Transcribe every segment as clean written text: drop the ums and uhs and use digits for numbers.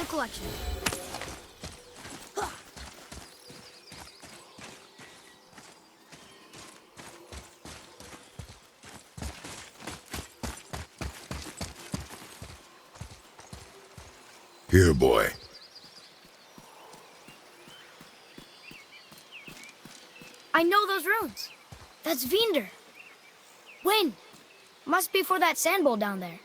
the collection. Here, boy. I know those runes. That's Vinder. When? Must be for that sand bowl down there.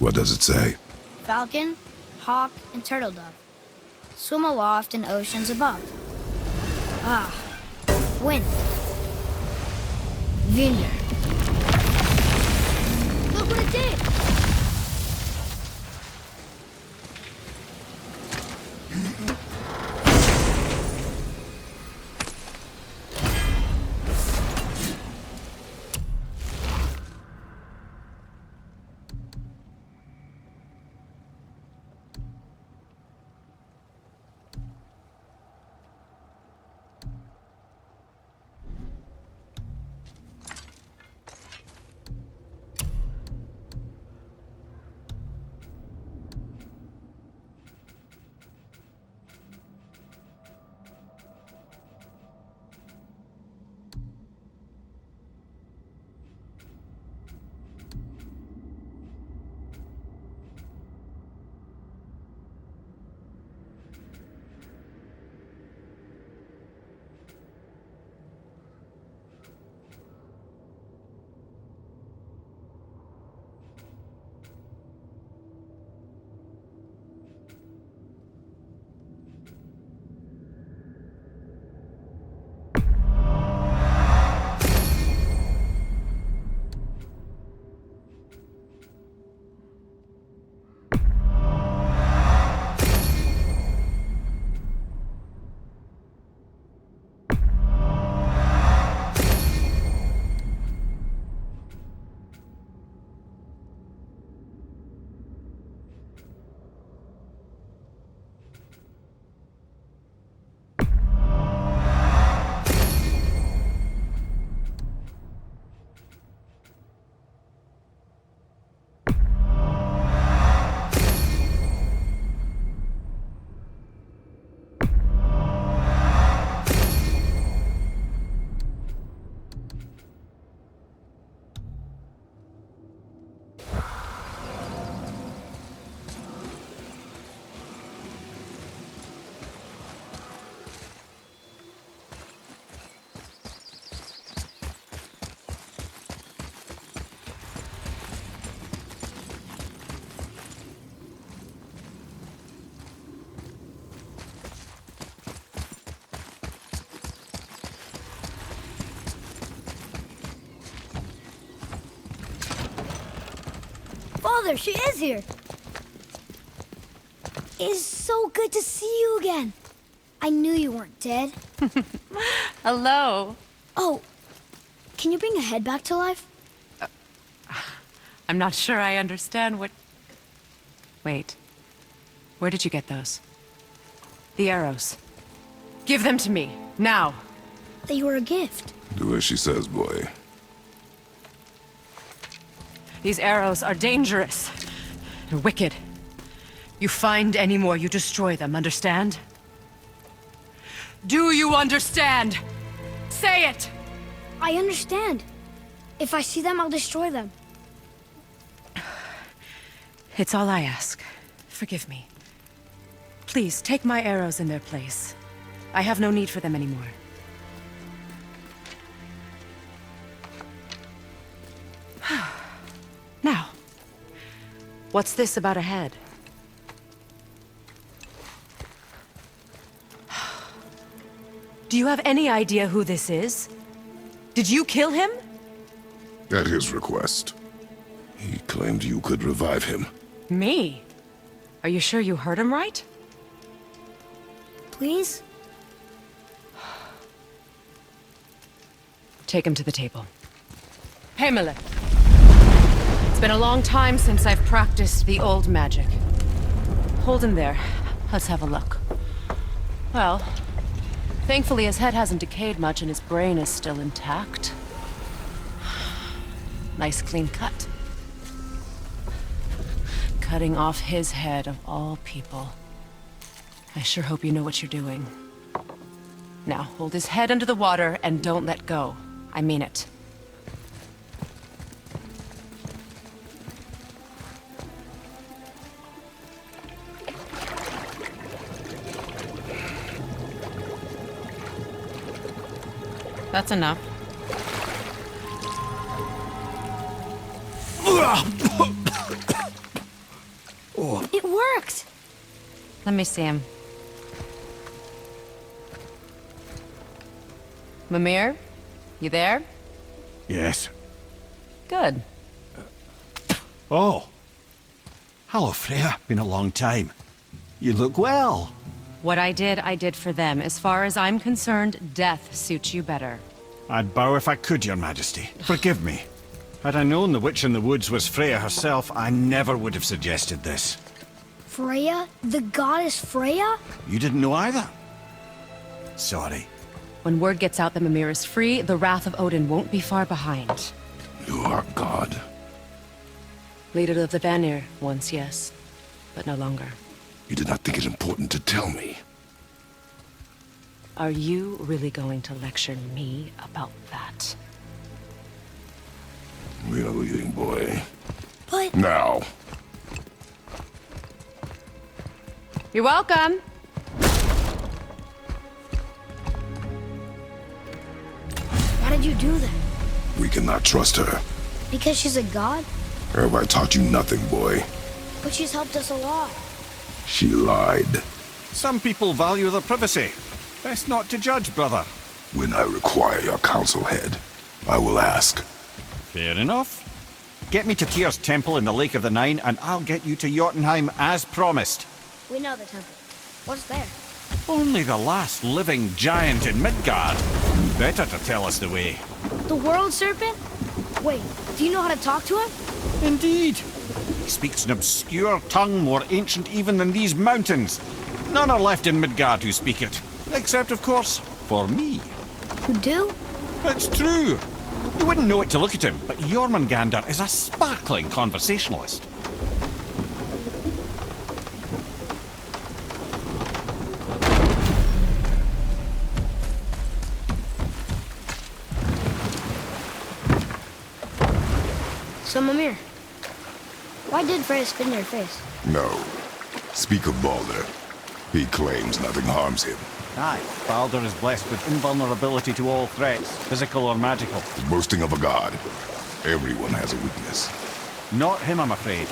What does it say? Falcon, hawk, and turtle dove. Swim aloft in oceans above. Ah, wind. Vinder. Look what it did! Father, she is here. It is so good to see you again. I knew you weren't dead. Hello. Oh, can you bring a head back to life? I'm not sure I understand what... Wait. Where did you get those? The arrows. Give them to me, now. They were a gift. Do as she says, boy. These arrows are dangerous and wicked. You find any more, you destroy them, understand? Do you understand? Say it! I understand. If I see them, I'll destroy them. It's all I ask. Forgive me. Please, take my arrows in their place. I have no need for them anymore. Now, what's this about a head? Do you have any idea who this is? Did you kill him? At his request. He claimed you could revive him. Me? Are you sure you heard him right? Please? Take him to the table. Pamela! It's been a long time since I've practiced the old magic. Hold him there. Let's have a look. Well, thankfully his head hasn't decayed much and his brain is still intact. Nice clean cut. Cutting off his head of all people. I sure hope you know what you're doing. Now, hold his head under the water and don't let go. I mean it. That's enough. It worked! Let me see him. Mimir? You there? Yes. Good. Oh. Hello, Freya. Been a long time. You look well. What I did for them. As far as I'm concerned, death suits you better. I'd bow if I could, Your Majesty. Forgive me. Had I known the witch in the woods was Freya herself, I never would have suggested this. Freya? The goddess Freya? You didn't know either? Sorry. When word gets out that Mimir is free, the wrath of Odin won't be far behind. You are God. Leader of the Vanir, once yes, but no longer. You did not think it important to tell me. Are you really going to lecture me about that? We are leaving, boy. But... Now. You're welcome! Why did you do that? We cannot trust her. Because she's a god? Have I taught you nothing, boy? But she's helped us a lot. She lied. Some people value their privacy. Best not to judge, brother. When I require your council head, I will ask. Fair enough. Get me to Tyr's temple in the Lake of the Nine, and I'll get you to Jotunheim as promised. We know the temple. What's there? Only the last living giant in Midgard. Better to tell us the way. The world serpent? Wait, do you know how to talk to him? Indeed. He speaks an obscure tongue more ancient even than these mountains. None are left in Midgard who speak it. Except, of course, for me. You do? It's true. You wouldn't know it to look at him, but Jormungandr is a sparkling conversationalist. So, Mimir, why did Freya spit in your face? No. Speak of Baldur. He claims nothing harms him. Aye, Baldur is blessed with invulnerability to all threats, physical or magical. The boasting of a god. Everyone has a weakness. Not him, I'm afraid.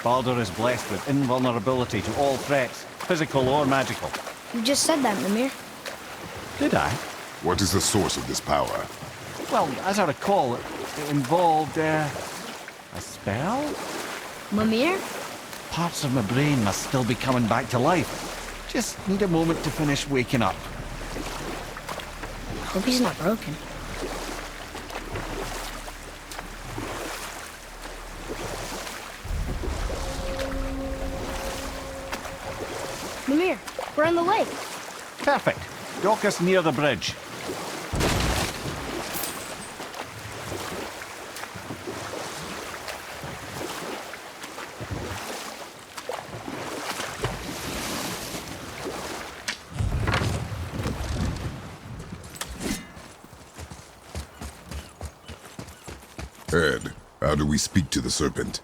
Baldur is blessed with invulnerability to all threats, physical or magical. You just said that, Mimir. Did I? What is the source of this power? Well, as I recall, it involved, a spell? Mimir? Parts of my brain must still be coming back to life. Just need a moment to finish waking up. Hope he's not broken. Mimir, we're in the lake. Perfect. Dock us near the bridge. Ed, how do we speak to the serpent?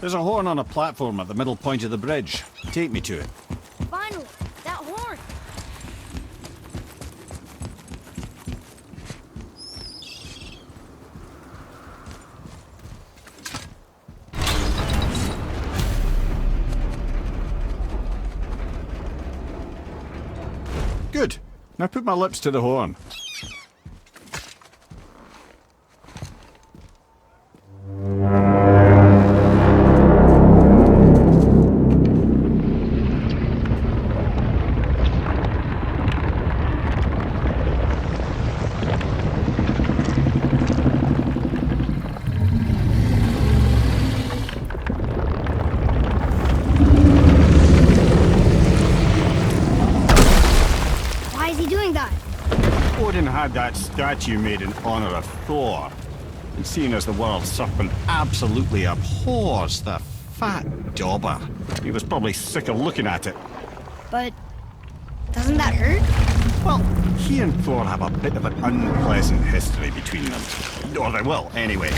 There's a horn on a platform at the middle point of the bridge. Take me to it. Finally, that horn. Good. Now put my lips to the horn. had that statue made in honor of Thor. And seeing as the world serpent absolutely abhors the fat dauber, he was probably sick of looking at it. But doesn't that hurt? Well, he and Thor have a bit of an unpleasant history between them. Or they will, anyway.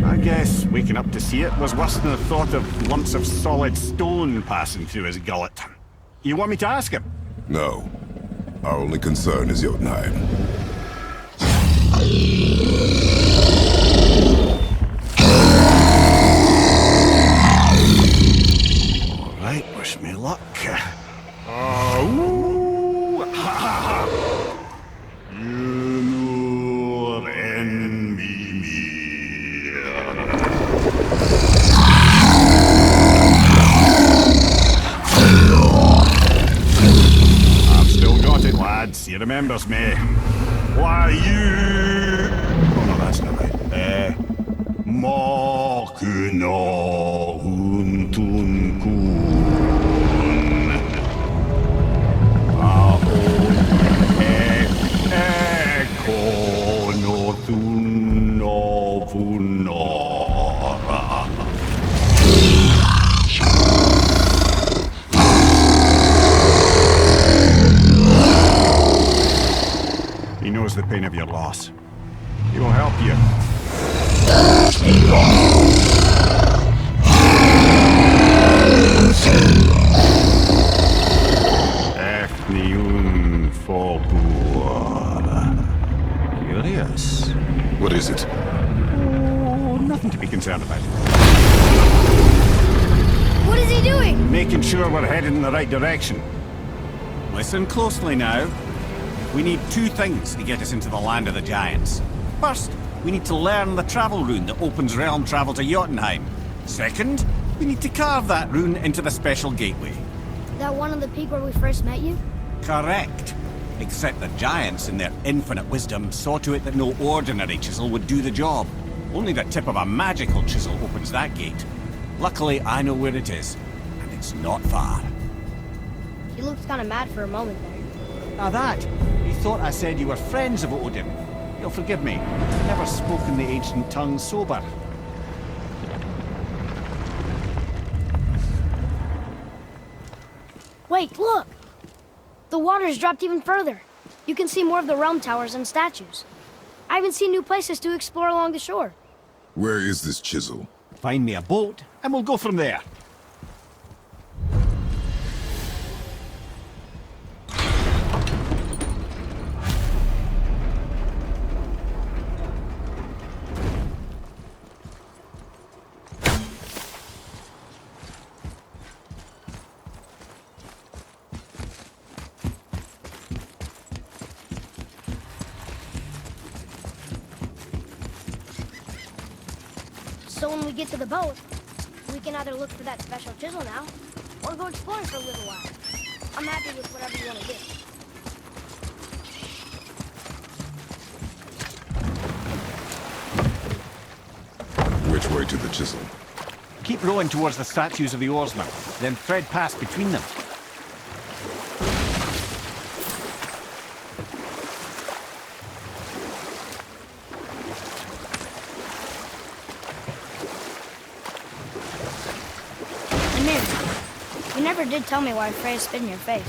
So I guess waking up to see it was worse than the thought of lumps of solid stone passing through his gullet. You want me to ask him? No. Our only concern is Jotunheim. All right, wish me luck. Ooh, ha, ha, ha. You envy me. I've still got it, lads. He remembers me. Why you? Oh no, that's not right. Makuna huntun kun. Ekono thuno funora. He knows the pain of your loss. He will help you. Efniun Fogur. Curious. What is it? Oh, nothing to be concerned about. What is he doing? Making sure we're headed in the right direction. Listen closely now. We need two things to get us into the land of the giants. First, we need to learn the travel rune that opens realm travel to Jotunheim. Second, we need to carve that rune into the special gateway. That one on the peak where we first met you? Correct. Except the giants, in their infinite wisdom, saw to it that no ordinary chisel would do the job. Only the tip of a magical chisel opens that gate. Luckily, I know where it is, and it's not far. He looked kind of mad for a moment there. Now that, you thought I said you were friends of Odin. You'll forgive me. I've never spoken the ancient tongue sober. Wait, look! The water's dropped even further. You can see more of the realm towers and statues. I even see new places to explore along the shore. Where is this chisel? Find me a boat, and we'll go from there. So when we get to the boat, we can either look for that special chisel now, or go exploring for a little while. I'm happy with whatever you want to do. Which way to the chisel? Keep rowing towards the statues of the oarsmen, then thread past between them. You never did tell me why Freya spit in your face.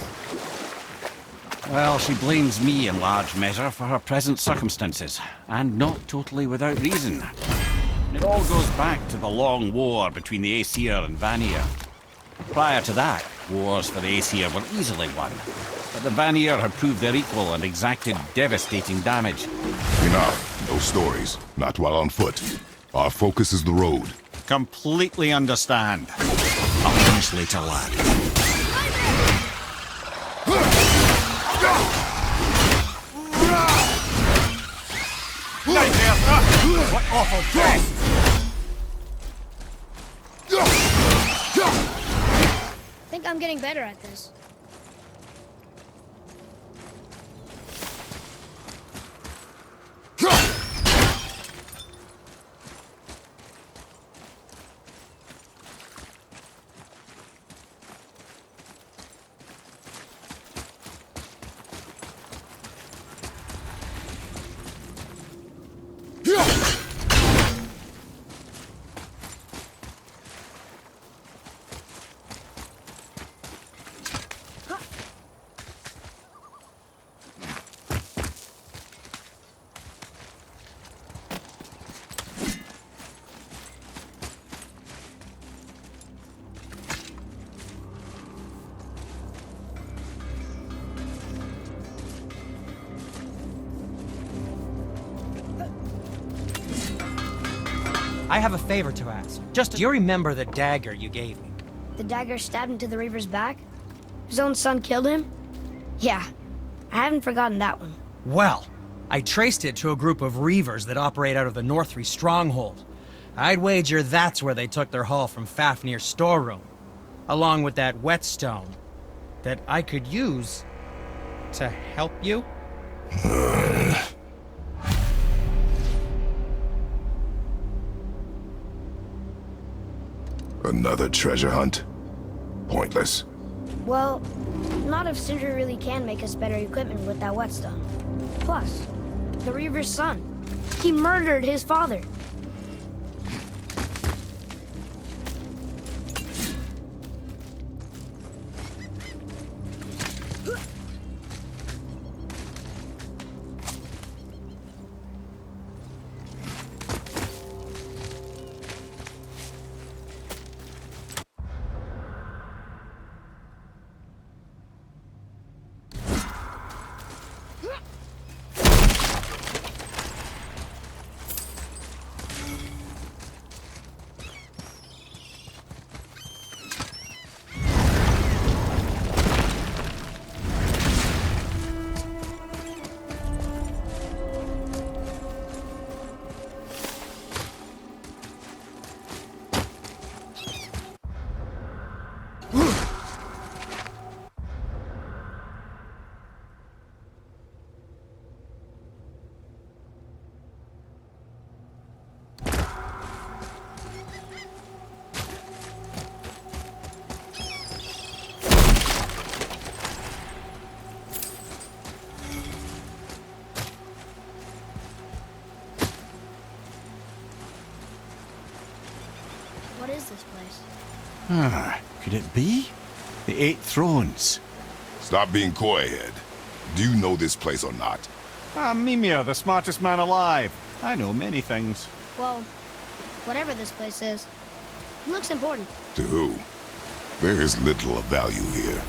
Well, she blames me in large measure for her present circumstances, and not totally without reason. It all goes back to the long war between the Aesir and Vanir. Prior to that, wars for the Aesir were easily won, but the Vanir had proved their equal and exacted devastating damage. Enough. No stories. Not while on foot. Our focus is the road. Completely understand. I'll finish later, lad. Nightmare! What awful death! I think I'm getting better at this. I have a favor to ask. Do you remember the dagger you gave me? The dagger stabbed into the Reaver's back? His own son killed him? Yeah, I haven't forgotten that one. Well, I traced it to a group of Reavers that operate out of the Northry stronghold. I'd wager that's where they took their haul from Fafnir's storeroom, along with that whetstone that I could use to help you. Another treasure hunt? Pointless. Well, not if Sindri really can make us better equipment with that whetstone. Plus, the Reaver's son. He murdered his father. What is this place? Could it be? The Eight Thrones. Stop being coy-head. Do you know this place or not? Mimir, the smartest man alive. I know many things. Well, whatever this place is, it looks important. To who? There is little of value here.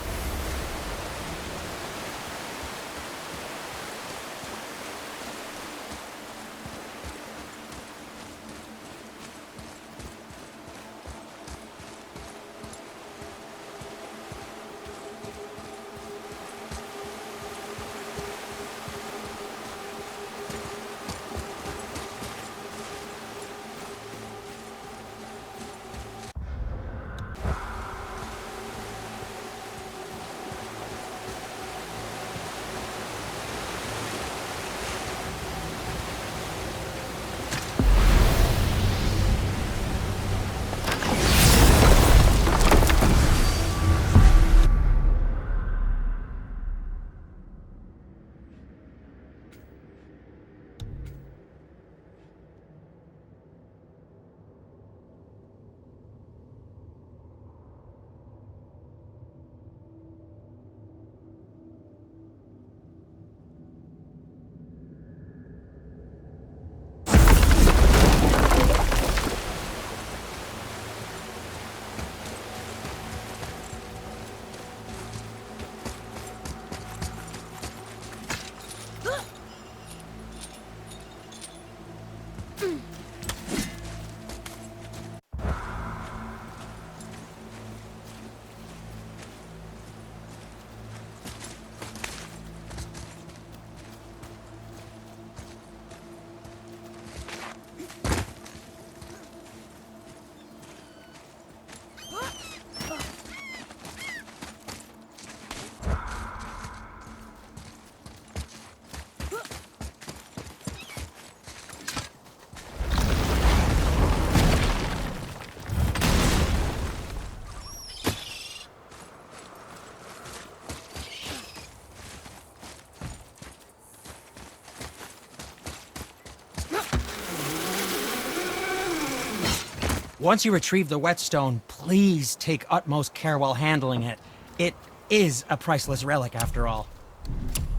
Once you retrieve the whetstone, please take utmost care while handling it. It is a priceless relic, after all.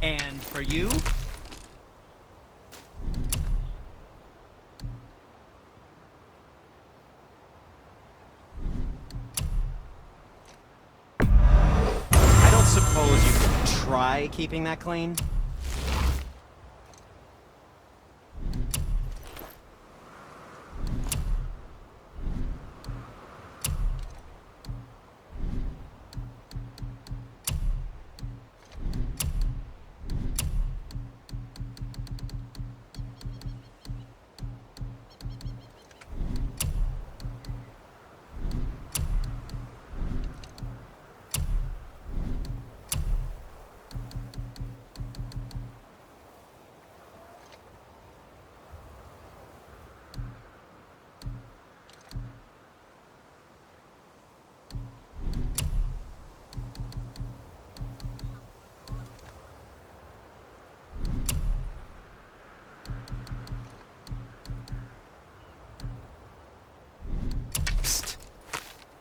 And for you? I don't suppose you could try keeping that clean?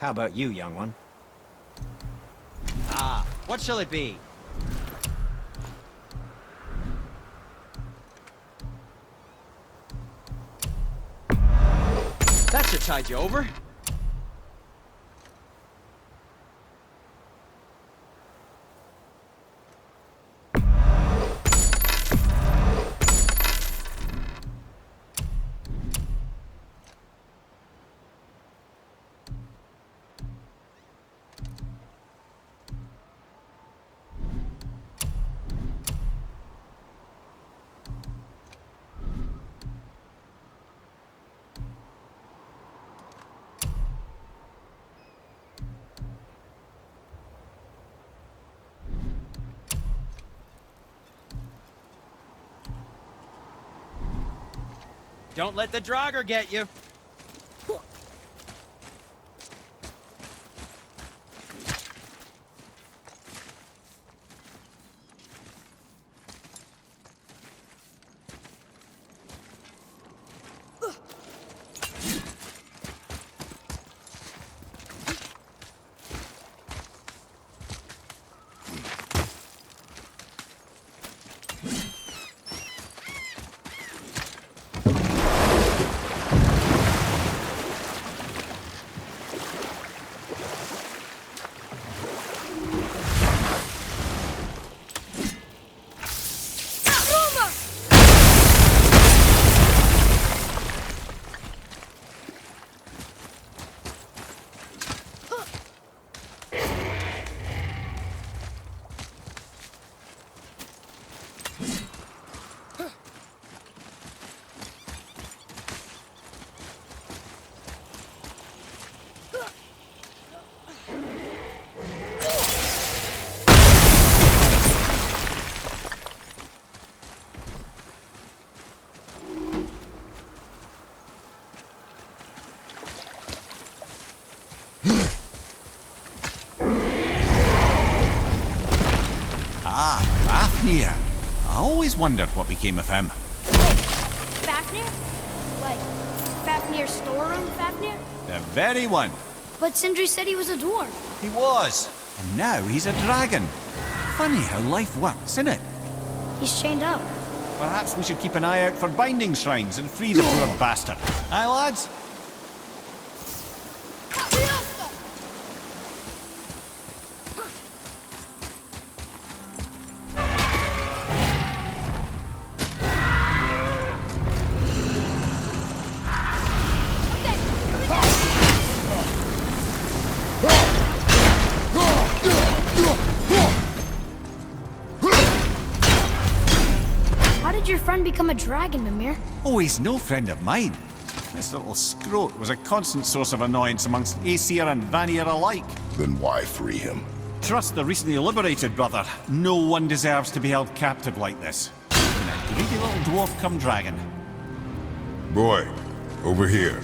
How about you, young one? Ah, what shall it be? That should tide you over. Don't let the Draugr get you. Fafnir. I always wondered what became of him. Fafnir? Like, Fafnir's storeroom Fafnir? The very one. But Sindri said he was a dwarf. He was. And now he's a dragon. Funny how life works, isn't it? He's chained up. Perhaps we should keep an eye out for binding shrines and free the poor bastard. Aye, lads? Your friend become a dragon, Mimir? Oh, he's no friend of mine. This little scrote was a constant source of annoyance amongst Aesir and Vanir alike. Then why free him? Trust the recently liberated, brother. No one deserves to be held captive like this. Even a greedy little dwarf come dragon. Boy, over here.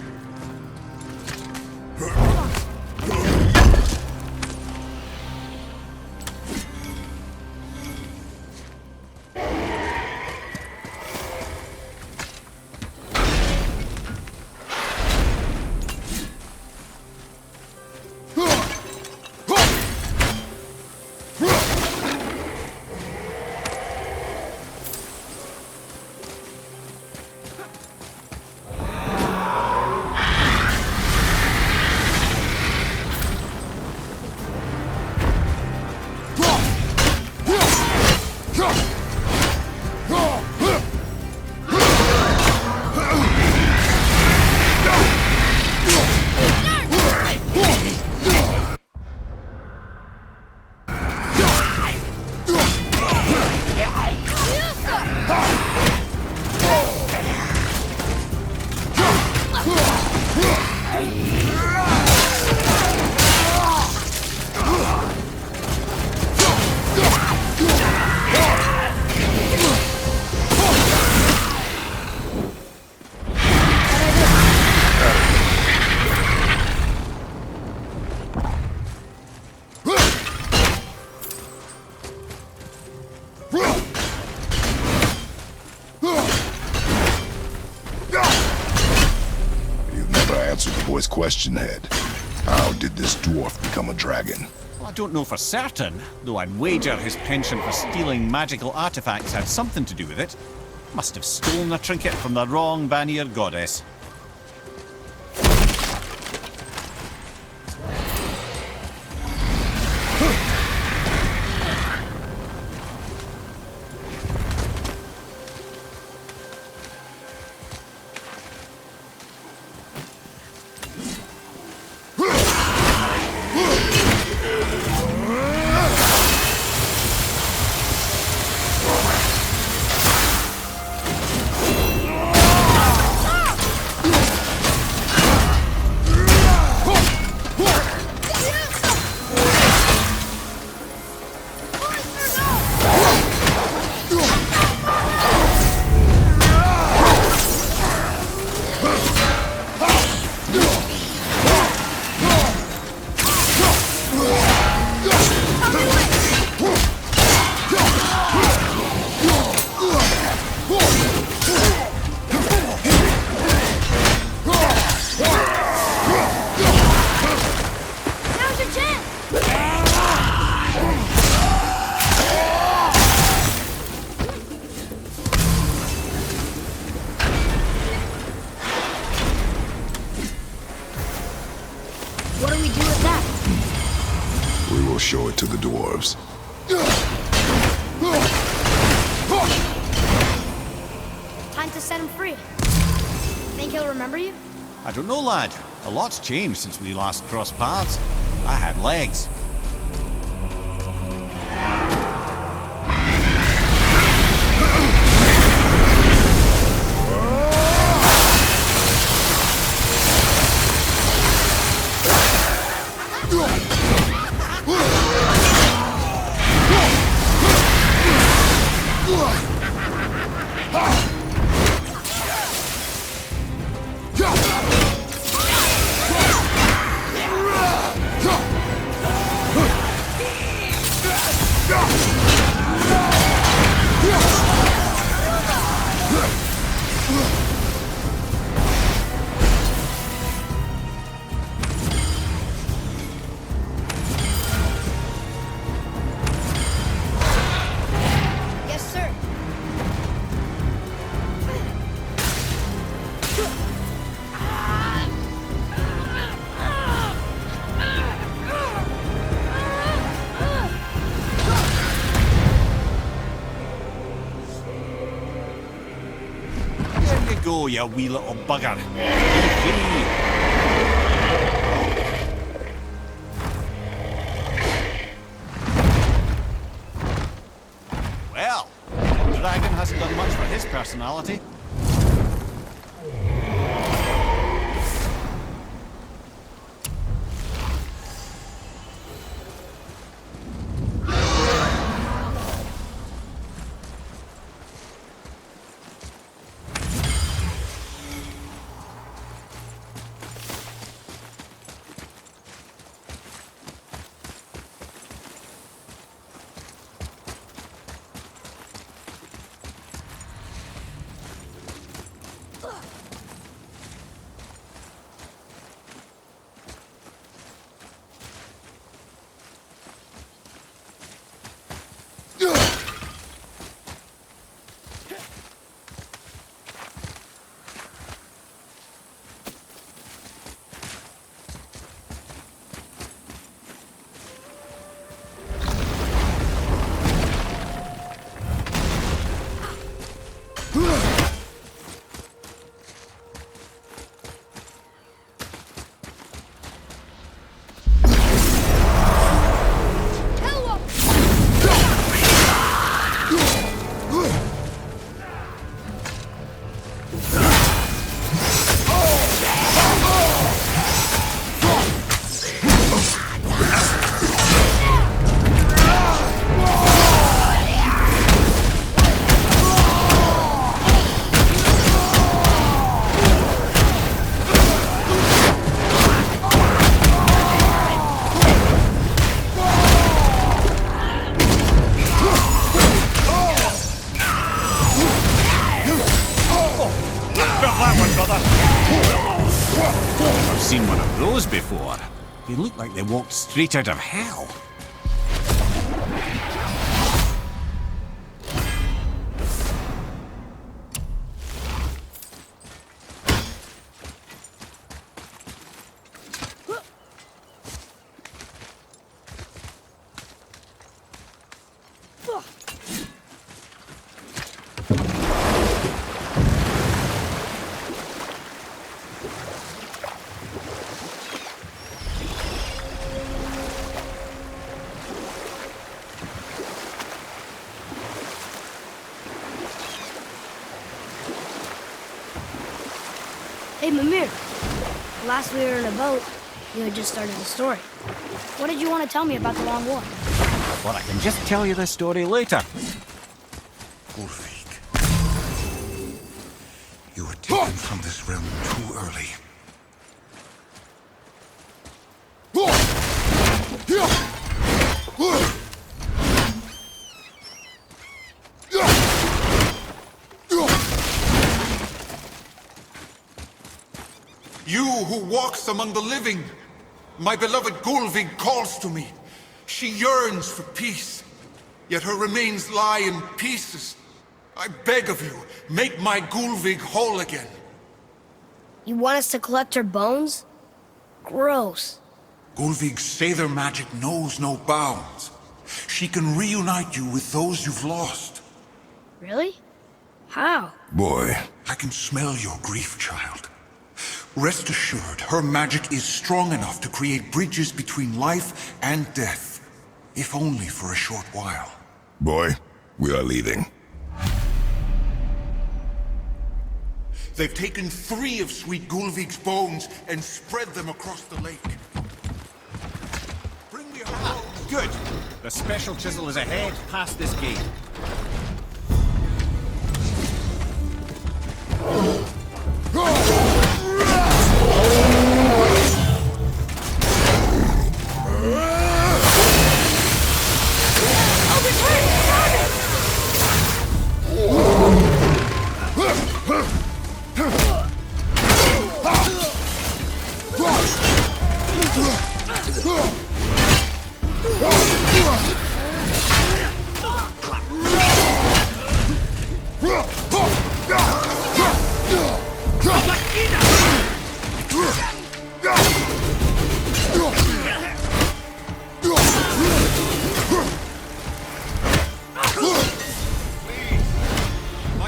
Question, Head. How did this dwarf become a dragon? Well, I don't know for certain, though I'd wager his penchant for stealing magical artifacts had something to do with it. Must have stolen a trinket from the wrong Vanir goddess. Now's your chance! What do we do with that? We will show it to the dwarves. Time to set him free. Think he'll remember you? I don't know, lad. A lot's changed since we last crossed paths. I had legs. Yes, sir. There you go, you wee little bugger. Free. Well, the dragon hasn't done much for his personality. Never seen one of those before. They look like they walked straight out of hell. Hey, Mimir. Last we were in a boat, you had just started the story. What did you want to tell me about the Long War? Well, I can just tell you the story later. Ulfik, you were taken from this realm too early. You who walks among the living, my beloved Gulvig calls to me. She yearns for peace, yet her remains lie in pieces. I beg of you, make my Gulvig whole again. You want us to collect her bones? Gross. Gulvig's Sather magic knows no bounds. She can reunite you with those you've lost. Really? How? Boy, I can smell your grief, child. Rest assured, her magic is strong enough to create bridges between life and death, if only for a short while. boy, we are leaving. They've taken 3 of Sweet Gulvig's bones and spread them across the lake. Bring me her bones. Good. The special chisel is ahead, past this gate.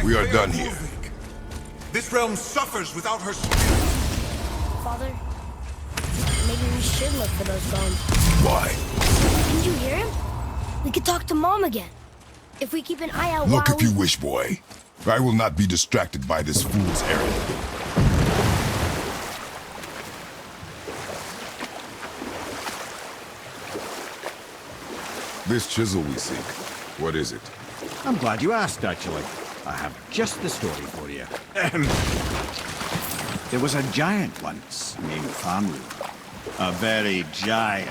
We are done here. Gulvig. This realm suffers without her spirit. Father? Maybe we should look for those bones. Why? Didn't you hear him? We could talk to Mom again. If we keep an eye out Look while if you wish, boy. I will not be distracted by this fool's errand. This chisel we seek, what is it? I'm glad you asked, actually. I have just the story for you. There was a giant once, named Thamur. A very giant,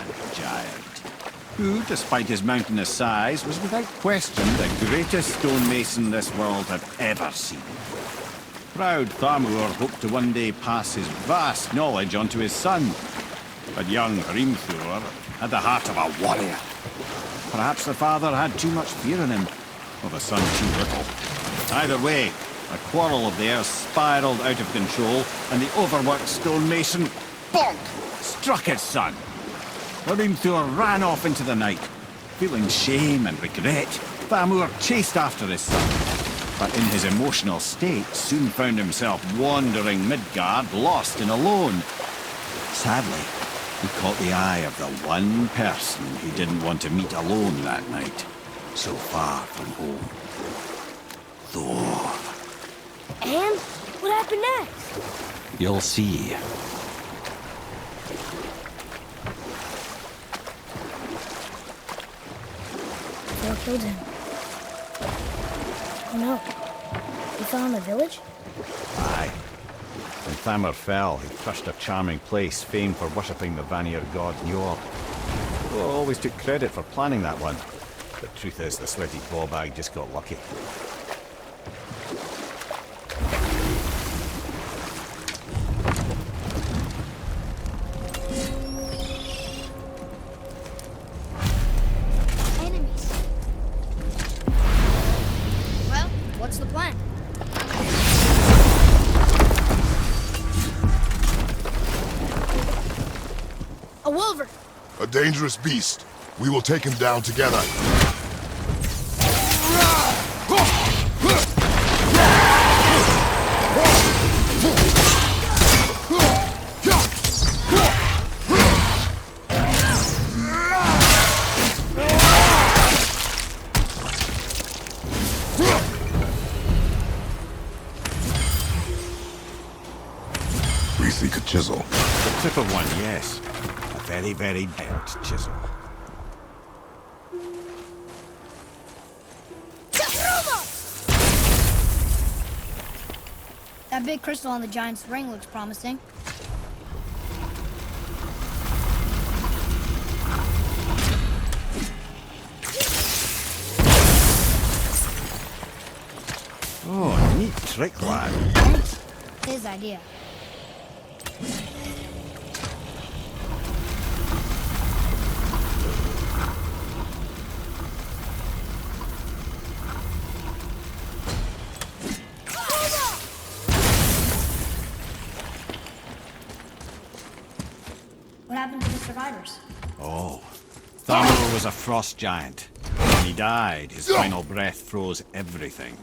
who, despite his mountainous size, was without question the greatest stonemason this world had ever seen. Proud Thamur hoped to one day pass his vast knowledge on to his son. But young Hrimthur had the heart of a warrior. Perhaps the father had too much fear in him, or the son too little. Either way, a quarrel of theirs spiraled out of control, and the overworked stonemason, bonk, struck his son. Hrimthur ran off into the night. Feeling shame and regret, Thamur chased after his son, but in his emotional state soon found himself wandering Midgard, lost and alone. Sadly, he caught the eye of the one person he didn't want to meet alone that night, so far from home. Thor. And? What happened next? You'll see. Thor killed him. Oh no. He fell in the village? Aye. When Thamur fell, he crushed a charming place famed for worshipping the Vanir god Njord. Thor always took credit for planning that one. The truth is, the sweaty ballbag just got lucky. plan? A wolver! A dangerous beast. We will take him down together. We seek a chisel. The tip of one, yes. A very, very bent chisel. That big crystal on the giant's ring looks promising. Oh, neat trick, lad. Thanks. His idea. What happened to the survivors? Oh. Thamur was a frost giant. When he died, his final breath froze everything.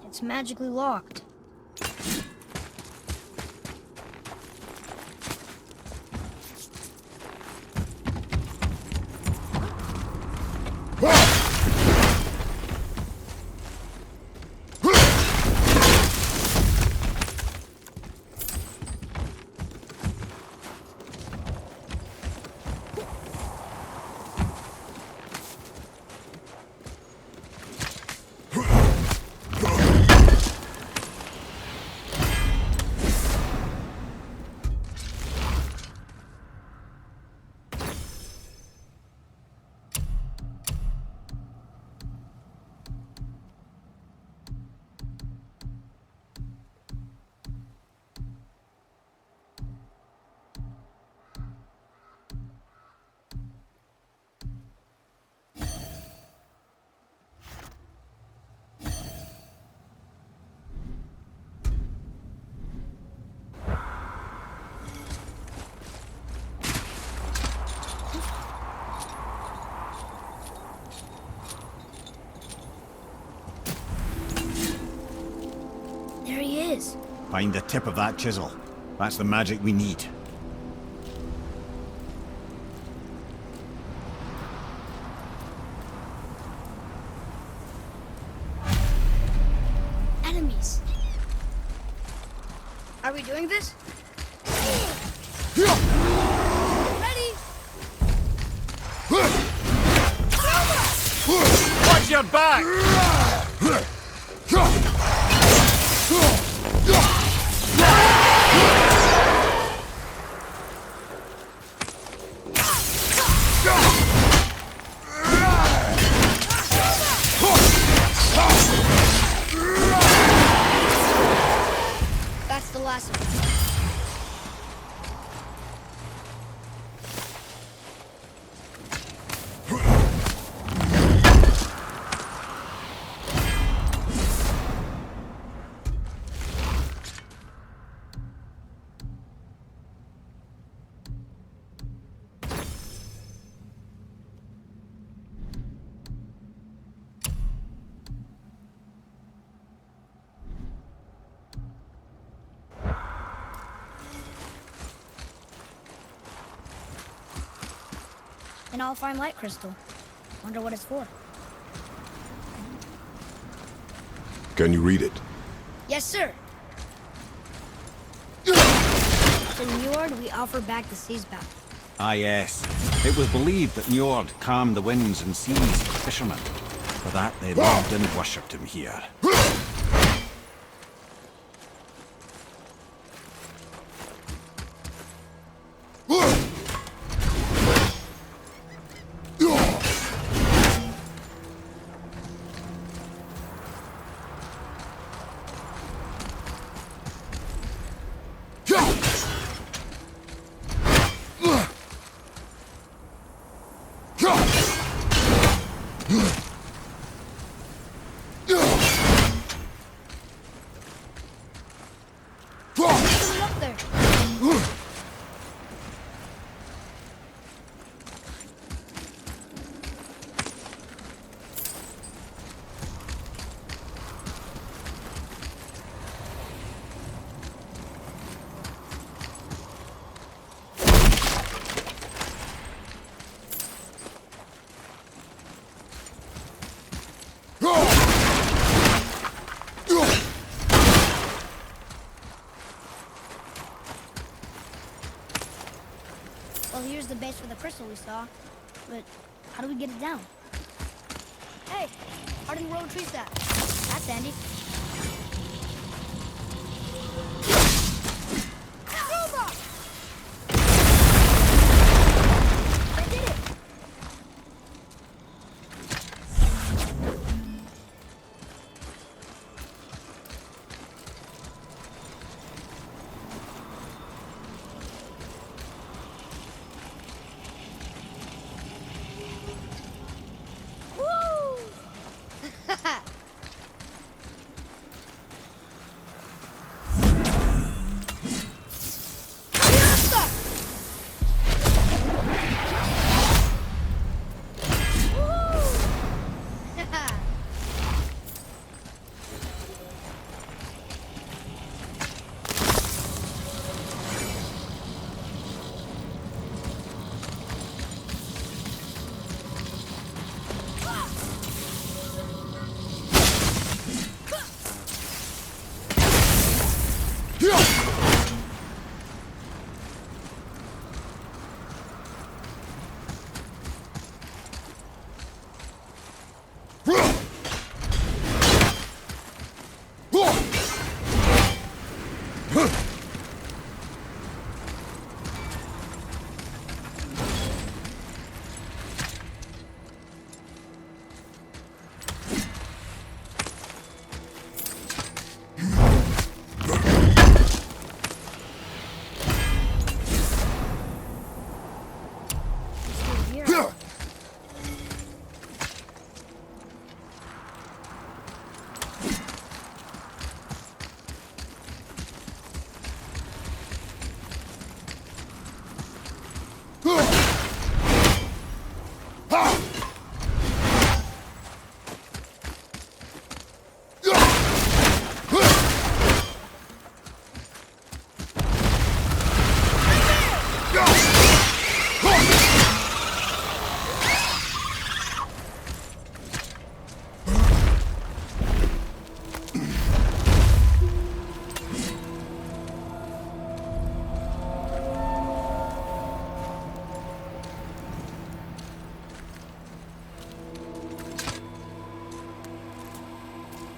It's magically locked. There he is. Find the tip of that chisel. That's the magic we need. Enemies. Are we doing this? Ready? Watch your back! That's the last of it. An all-fine light crystal. Wonder what it's for. Can you read it? Yes, sir. To Njord, we offer back the sea's path. Ah, yes. It was believed that Njord calmed the winds and seas for fishermen. For that, they loved and worshipped him here. Something up there. Well, here's the base for the crystal we saw. But how do we get it down? Hey, hardened road tree sap. That's handy. I did it! Woo!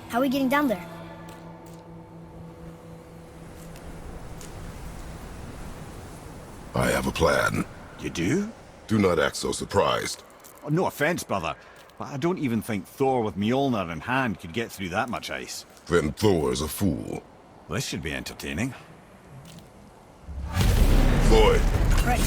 How are we getting down there? I have a plan. You do? Do not act so surprised. Oh, no offense, brother, but I don't even think Thor with Mjolnir in hand could get through that much ice. Then Thor's a fool. This should be entertaining. Floyd. Ready.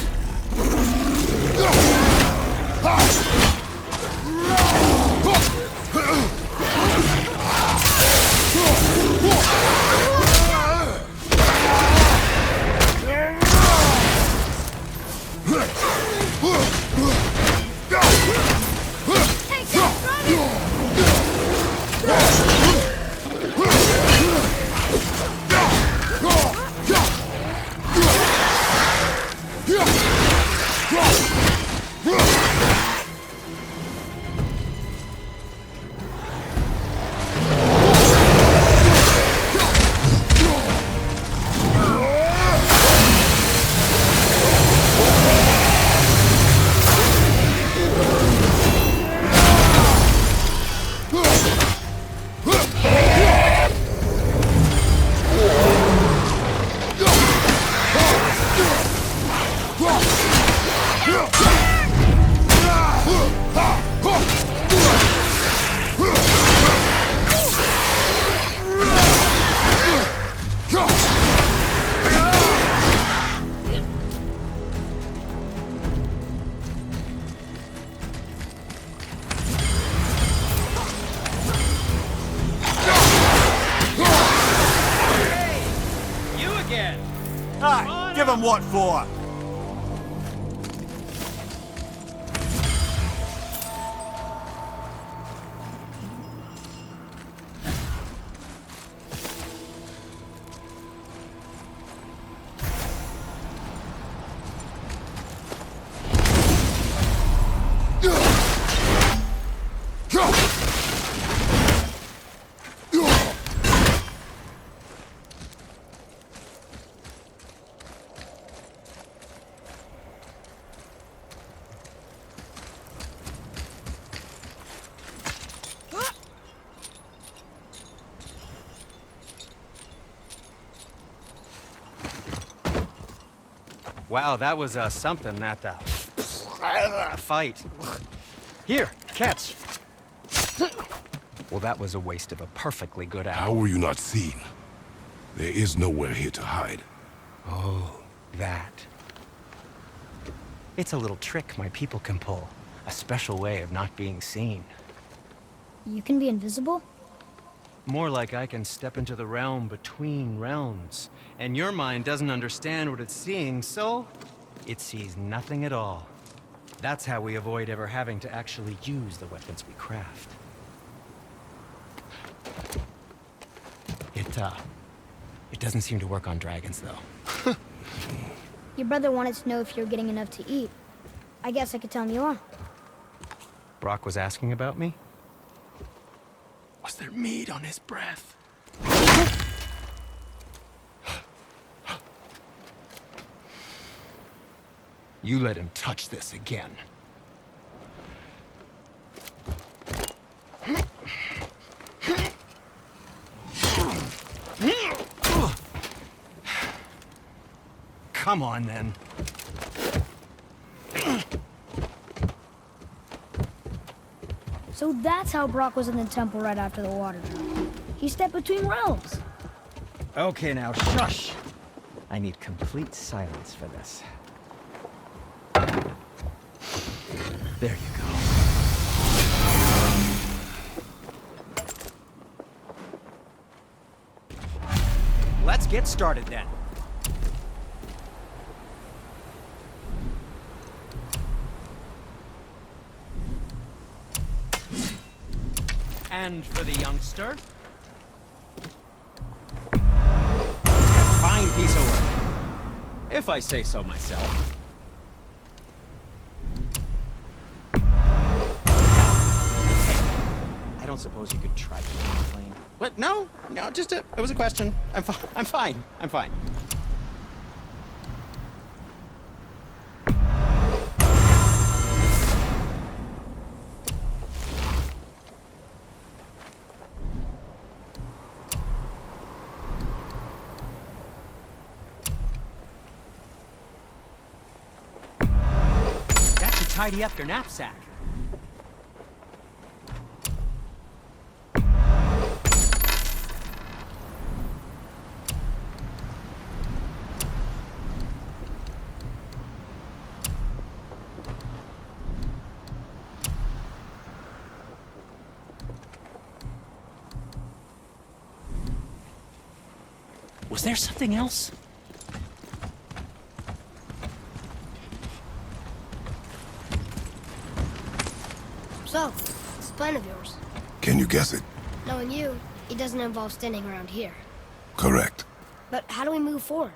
them what for? Wow, that was something, that fight. Here, catch. Well, that was a waste of a perfectly good How apple. were you not seen? There is nowhere here to hide. Oh, that. It's a little trick my people can pull. A special way of not being seen. You can be invisible? More like I can step into the realm between realms. And your mind doesn't understand what it's seeing, so it sees nothing at all. That's how we avoid ever having to actually use the weapons we craft. It doesn't seem to work on dragons, though. Your brother wanted to know if you're getting enough to eat. I guess I could tell him you are. Brock was asking about me? Was there meat on his breath? You let him touch this again. Come on, then. So that's how Brock was in the temple right after the water drought. He stepped between realms. Okay, now, shush! I need complete silence for this. There you go. Let's get started, then. And for the youngster. Fine piece of work. If I say so myself. I don't suppose you could try to complain. What? No, just it was a question. I'm fine. I'm fine. That should tidy up your knapsack. Was there something else? So, what's the plan of yours? Can you guess it? Knowing you, it doesn't involve standing around here. Correct. But how do we move forward?